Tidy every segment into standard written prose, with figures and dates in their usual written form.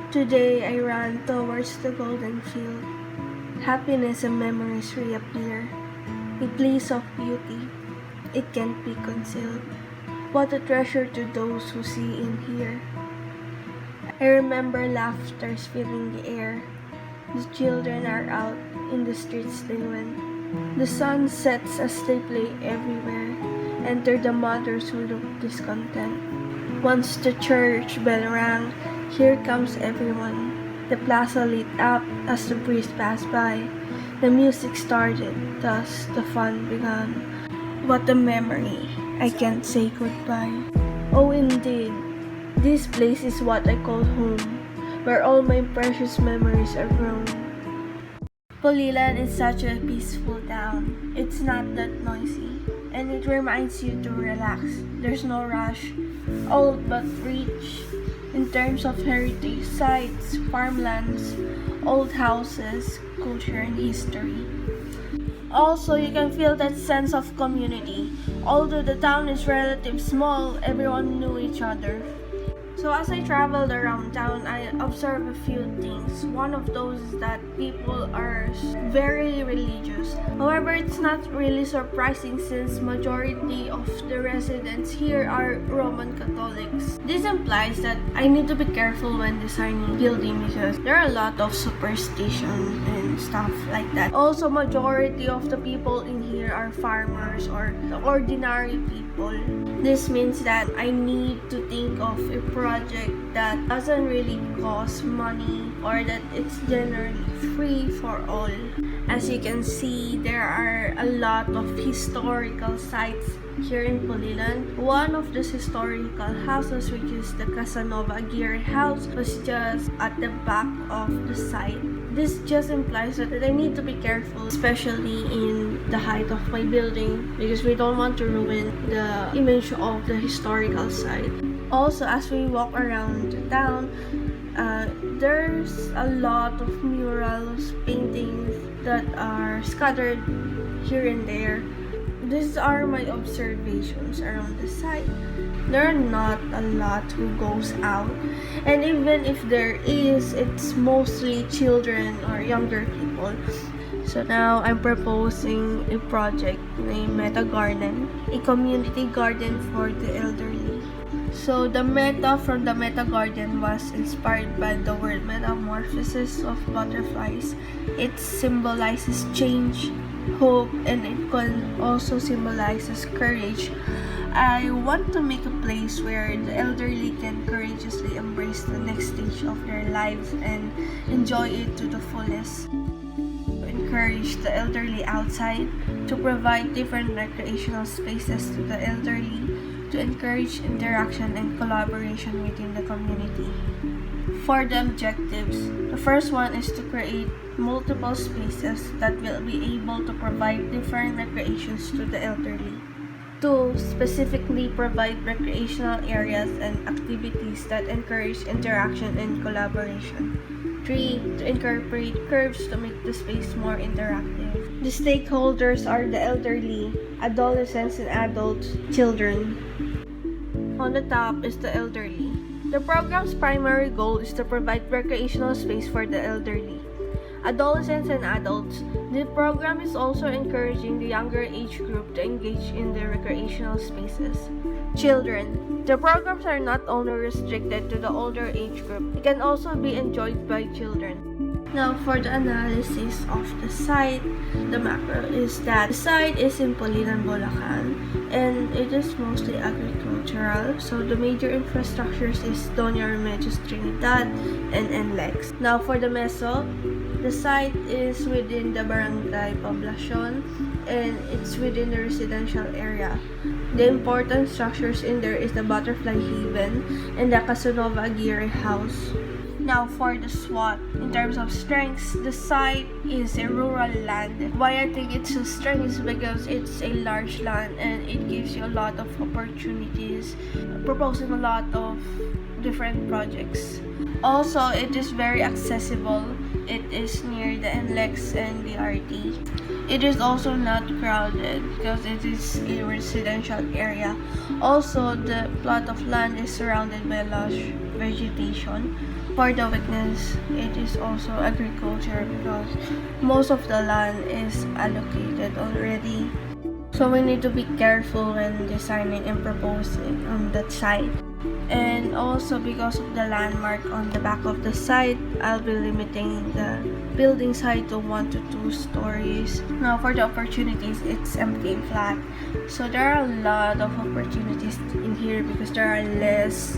Today I ran towards the golden field. Happiness and memories reappear. A place of beauty, it can't be concealed. What a treasure to those who see and hear. I remember laughter filling the air. The children are out in the streets they went. The sun sets as they play everywhere. Enter the mothers who look discontent. Once the church bell rang, here comes everyone. The plaza lit up as the breeze passed by. The music started, thus the fun began. What a memory, I can't say goodbye. Oh indeed, this place is what I call home, where all my precious memories are grown. Pulilan is such a peaceful town. It's not that noisy, and it reminds you to relax. There's no rush, old but rich. In terms of heritage sites, farmlands, old houses, culture, and history. Also, you can feel that sense of community. Although the town is relatively small, everyone knew each other. So as I traveled around town, I observed a few things. One of those is that people are very religious. However, it's not really surprising since majority of the residents here are Roman Catholics. This implies that I need to be careful when designing building because there are a lot of superstition and stuff like that. Also, majority of the people in here are farmers or the ordinary people. This means that I need to think of a project that doesn't really cost money or that it's generally free for all. As you can see, there are a lot of historical sites here in Pulilan. One of these historical houses, which is the Casanova Aguirre house, was just at the back of the site. This just implies that I need to be careful, especially in the height of my building, because we don't want to ruin the image of the historical site. Also, as we walk around the town, there's a lot of murals, paintings that are scattered here and there. These are my observations around the site. There are not a lot who goes out, and even if there is, it's mostly children or younger people. So now I'm proposing a project named Meta Garden, a community garden for the elderly. So the meta from the Meta Garden was inspired by the word metamorphosis of butterflies. It symbolizes change, hope, and it can also symbolizes courage. I want to make a place where the elderly can courageously embrace the next stage of their lives and enjoy it to the fullest. Encourage the elderly outside, to provide different recreational spaces to the elderly, to encourage interaction and collaboration within the community. For the objectives, the first one is to create multiple spaces that will be able to provide different recreations to the elderly. 2. Specifically provide recreational areas and activities that encourage interaction and collaboration. 3. To incorporate curves to make the space more interactive. The stakeholders are the elderly, adolescents and adults, children. On the top is the elderly. The program's primary goal is to provide recreational space for the elderly, adolescents and adults. The program is also encouraging the younger age group to engage in the recreational spaces. Children. The programs are not only restricted to the older age group, it can also be enjoyed by children. Now for the analysis of the site, the macro is that the site is in Pulilan, Bulacan, and it is mostly agricultural. So the major infrastructures is Doña Remedios Trinidad and NLEX. Now for the meso, the site is within the barangay Poblacion and it's within the residential area. The important structures in there is the Butterfly Haven and the Casanova Aguirre house. Now for the SWOT, in terms of strengths, the site is a rural land. Why I think it's a strength is because it's a large land and it gives you a lot of opportunities, proposing a lot of different projects. Also, it is very accessible. It is near the NLEX and the RT. It is also not crowded because it is a residential area. Also, the plot of land is surrounded by lush vegetation. For the weakness, it is also agriculture because most of the land is allocated already. So we need to be careful when designing and proposing on that site. And also because of the landmark on the back of the site, I'll be limiting the building site to 1 to 2 stories. Now for the opportunities, it's empty and flat. So there are a lot of opportunities in here because there are less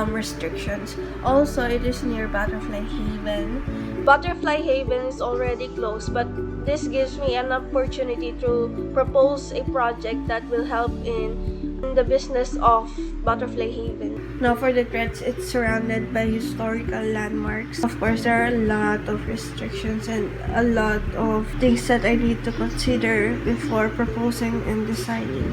restrictions. Also, it is near Butterfly Haven. Butterfly Haven is already closed, but this gives me an opportunity to propose a project that will help in the business of Butterfly Haven. Now for the threats, it's surrounded by historical landmarks. Of course, there are a lot of restrictions and a lot of things that I need to consider before proposing and designing.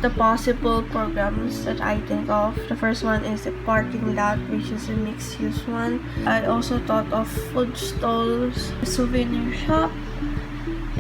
The possible programs that I think of, the first one is a parking lot, which is a mixed-use one. I also thought of food stalls, a souvenir shop,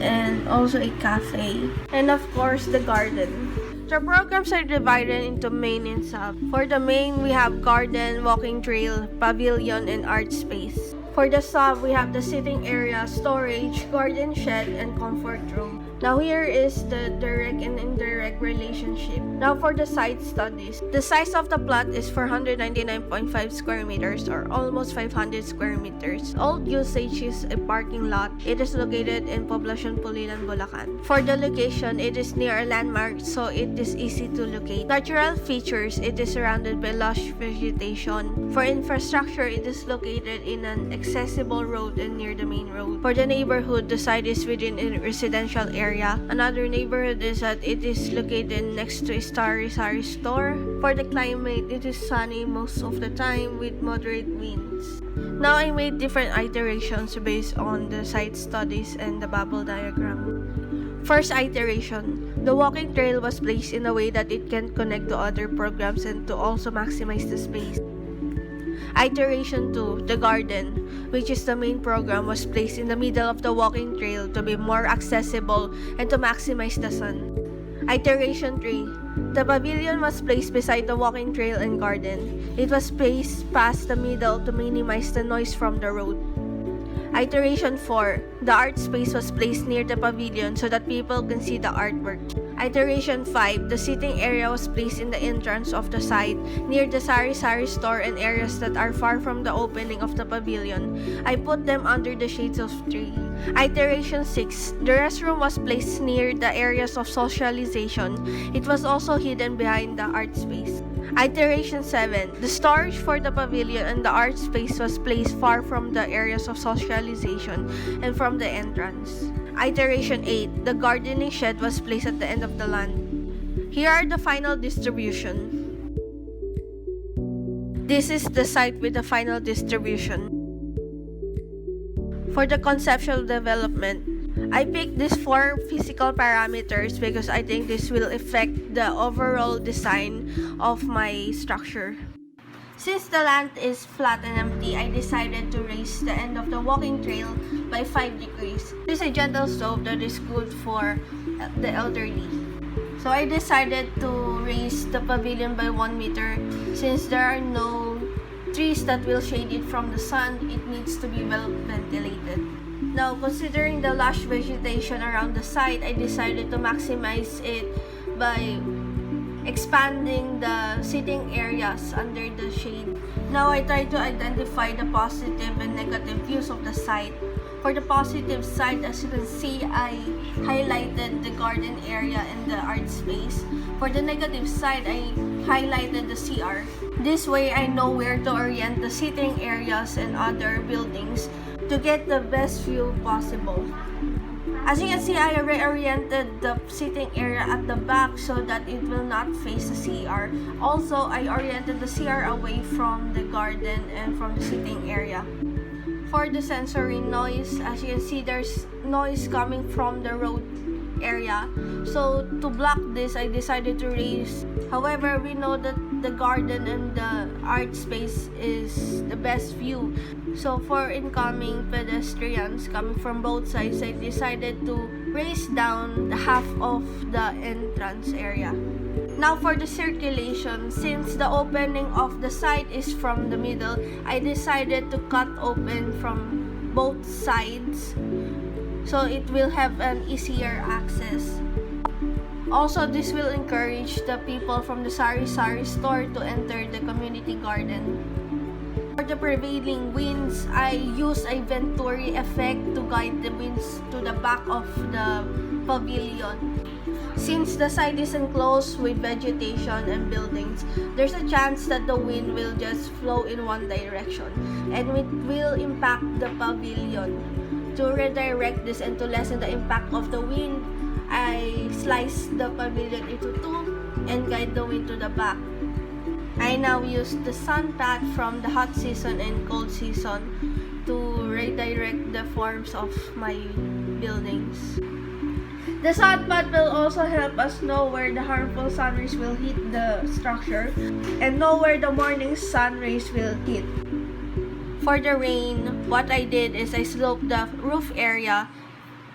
and also a cafe. And of course, the garden. The programs are divided into main and sub. For the main, we have garden, walking trail, pavilion, and art space. For the sub, we have the sitting area, storage, garden shed, and comfort room. Now here is the direct and indirect relationship. Now for the site studies. The size of the plot is 499.5 square meters or almost 500 square meters. Old usage is a parking lot. It is located in Poblacion, Pulilan, Bulacan. For the location, it is near a landmark, so it is easy to locate. Natural features, it is surrounded by lush vegetation. For infrastructure, it is located in an accessible road and near the main road. For the neighborhood, the site is within a residential area. Another neighborhood is that it is located next to a Sari store. For the climate, it is sunny most of the time with moderate winds. Now I made different iterations based on the site studies and the bubble diagram. First iteration, the walking trail was placed in a way that it can connect to other programs and to also maximize the space. Iteration 2, the garden, which is the main program, was placed in the middle of the walking trail to be more accessible and to maximize the sun. Iteration 3, the pavilion was placed beside the walking trail and garden. It was placed past the middle to minimize the noise from the road. Iteration 4, the art space was placed near the pavilion so that people can see the artwork. Iteration 5, the sitting area was placed in the entrance of the site, near the Sari store and areas that are far from the opening of the pavilion. I put them under the shades of tree. Iteration 6, the restroom was placed near the areas of socialization. It was also hidden behind the art space. Iteration 7, the storage for the pavilion and the art space was placed far from the areas of socialization and from the entrance. Iteration 8, the gardening shed was placed at the end of the land. Here are the final distribution. This is the site with the final distribution. For the conceptual development, I picked these 4 physical parameters because I think this will affect the overall design of my structure. Since the land is flat and empty, I decided to raise the end of the walking trail by 5 degrees. This is a gentle slope that is good for the elderly. So I decided to raise the pavilion by 1 meter. Since there are no trees that will shade it from the sun, it needs to be well ventilated. Now, considering the lush vegetation around the site, I decided to maximize it by expanding the sitting areas under the shade. Now I try to identify the positive and negative views of the site. For the positive side, as you can see, I highlighted the garden area and the art space. For the negative side, I highlighted the CR. This way, I know where to orient the sitting areas and other buildings to get the best view possible. As you can see, I reoriented the sitting area at the back so that it will not face the CR. Also, I oriented the CR away from the garden and from the sitting area. For the sensory noise, as you can see, there's noise coming from the road area. So to block this, I decided to raise. However, we know that the garden and the art space is the best view. So for incoming pedestrians coming from both sides, I decided to raise down half of the entrance area. Now for the circulation, since the opening of the site is from the middle, I decided to cut open from both sides so it will have an easier access. Also, this will encourage the people from the sari-sari store to enter the community garden. For the prevailing winds, I use a venturi effect to guide the winds to the back of the pavilion. Since the site is enclosed with vegetation and buildings, there's a chance that the wind will just flow in one direction and it will impact the pavilion. To redirect this and to lessen the impact of the wind, I slice the pavilion into two and guide the wind to the back. I now use the sun path from the hot season and cold season to redirect the forms of my buildings. The sun path will also help us know where the harmful sun rays will hit the structure and know where the morning sun rays will hit. For the rain, what I did is I sloped the roof area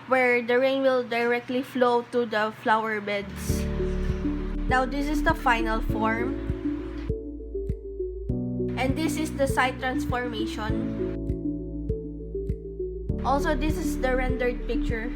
where the rain will directly flow to the flower beds. Now this is the final form. And this is the site transformation. Also, this is the rendered picture.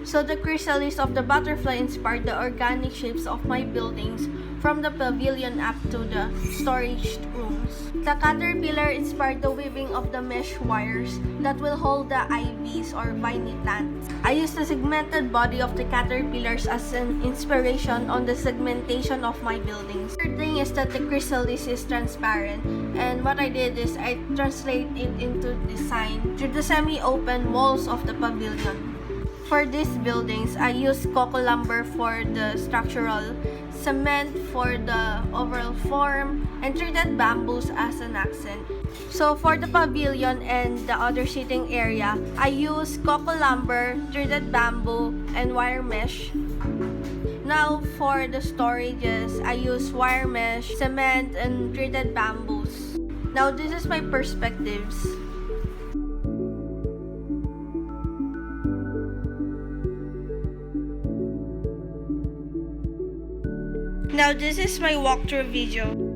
So the chrysalis of the butterfly inspired the organic shapes of my buildings from the pavilion up to the storage rooms. The caterpillar inspired the weaving of the mesh wires that will hold the ivies or viney plants. I used the segmented body of the caterpillars as an inspiration on the segmentation of my buildings. The third thing is that the chrysalis is transparent, and what I did is I translate it into design through the semi-open walls of the pavilion. For these buildings, I use coco lumber for the structural, cement for the overall form, and treated bamboos as an accent. So for the pavilion and the other seating area, I use coco lumber, treated bamboo, and wire mesh. Now for the storages, I use wire mesh, cement, and treated bamboos. Now this is my perspectives. Now this is my walkthrough video.